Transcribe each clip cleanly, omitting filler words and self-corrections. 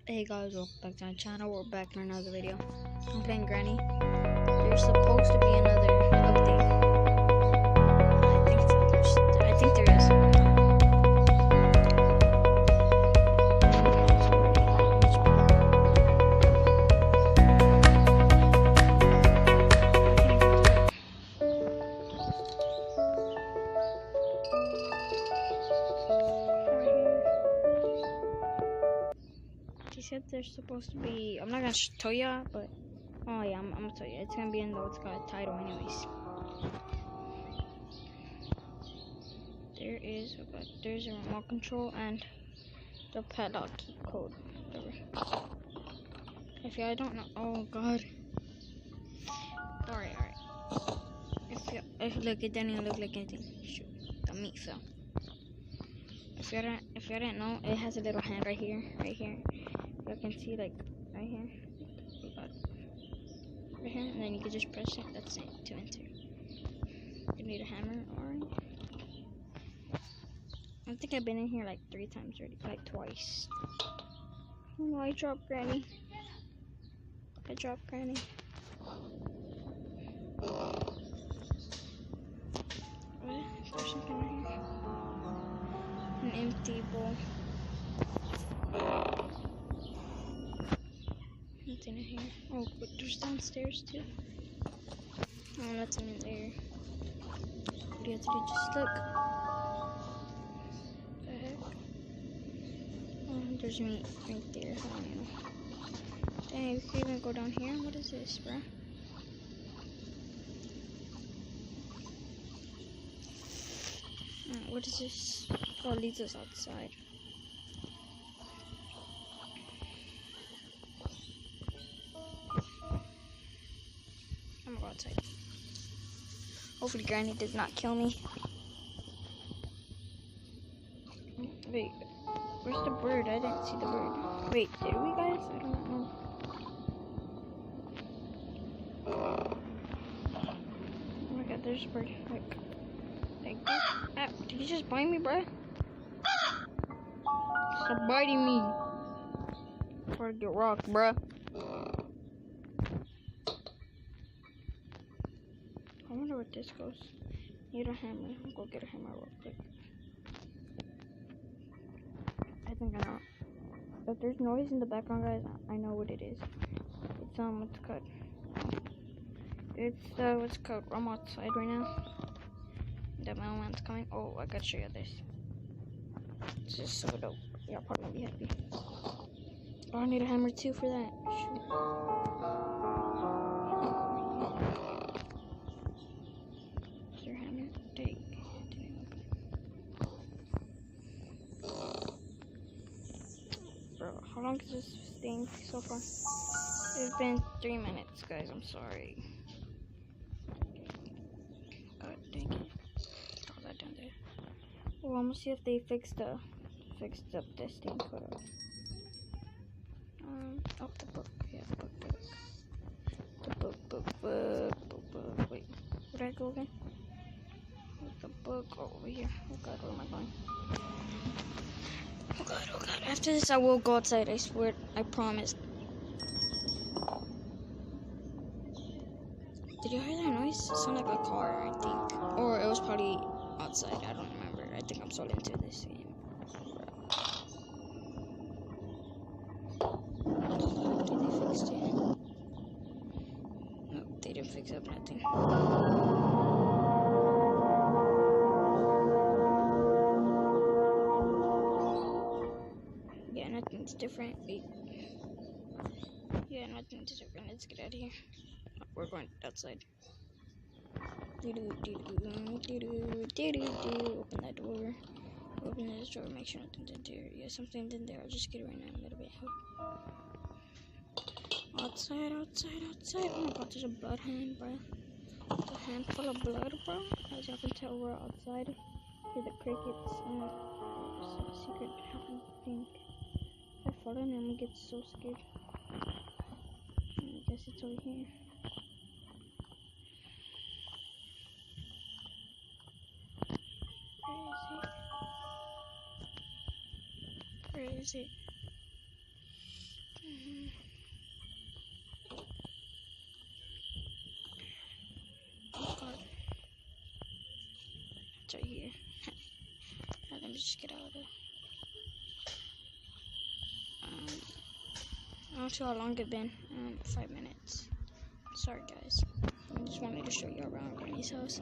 Hey guys, welcome back to my channel. We're back in another video. I'm playing Granny. There's supposed to be another update. I think there is. She said there's supposed to be. I'm not gonna tell ya, but oh yeah, I'm gonna tell you. It's gonna be in the what's called title, anyways. There is. Oh god, there's a remote control and the padlock key code. Whatever. If y'all don't know, oh god. Alright. If look, it didn't even look like anything. Shoot, the meat fell. If y'all didn't know, it has a little hand right here. You can see like right here. Oh god. Right here, and then you can just press it. That's it to enter. You need a hammer or I think I've been in here like 3 times already, like twice. Oh, I dropped Granny. There's something right here. An empty bowl. Nothing in here. Oh, but there's downstairs too. Oh, nothing in there. What do you have to do? Just look. What the heck? Oh, there's meat right there. I don't know. Dang, we can even go down here. What is this, bruh? What is this? Oh, it leads us outside. I'm gonna go outside. Hopefully Granny did not kill me. Wait, where's the bird? I didn't see the bird. Wait, did we guys? I don't know. Oh my god, there's a bird. Like ah, did you just bite me, bruh? Stop biting me. Before I get rocked, bruh. I wonder where this goes. Need a hammer. I'll go get a hammer real quick. I think I know. If there's noise in the background, guys, I know what it is. It's what's called. It's what's called. I'm outside right now. The mailman's coming. Oh, I gotta show you this. It's just so dope. Y'all probably gonna be happy. Oh, I need a hammer too for that. Shoot. Is there a hammer? Take. Bro, how long is this thing so far? It's been 3 minutes, guys. I'm sorry. God dang it. Throw that down there. Well, I'm gonna see if they fixed up this thing. Oh, the book. Yeah, the book. The book. Wait, where did I go again? The book over here. Oh god, where am I going? Oh god. After this, I will go outside. I swear. I promise. Did you hear that noise? It sounded like a car, I think. Or it was probably outside. I don't remember. I think I'm so into this game. Did they fix it? No, they didn't fix up nothing. Yeah, nothing's different. Wait. Yeah, nothing's different. Let's get out of here. We're going outside. Open that door. Open this door. Make sure nothing's in there. Yeah, something's in there. I'll just get it right now. A little bit. Outside. Oh my god, there's a blood hand, bro. It's a handful of blood, bro. As y'all can tell, we're outside. Hear the crickets and the secret thing. If I fall in, I'm gonna get so scared. I guess it's over here. Where is it? right here. Let me just get out of there. I don't know how long it's been. 5 minutes. Sorry, guys. I just wanted to show you around Granny's house.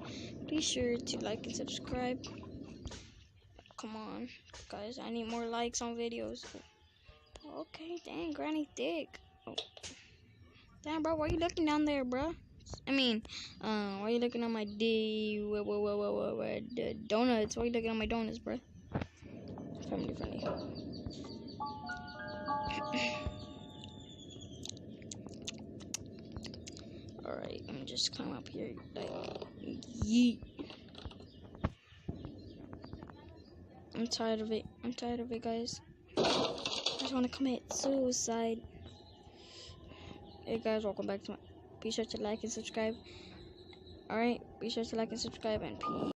Be sure to like and subscribe. Come on, guys. I need more likes on videos. Okay, dang, Granny thick. Oh. Damn, bro, why you looking down there, bro? I mean, why you looking at my donuts? Why you looking at my donuts, bro? Family friendly. Alright, I'm just climb up here, like, yeet. I'm tired of it. I'm tired of it, guys. I just want to commit suicide. Hey, guys, welcome back to my... Be sure to like and subscribe. Alright, be sure to like and subscribe, and peace.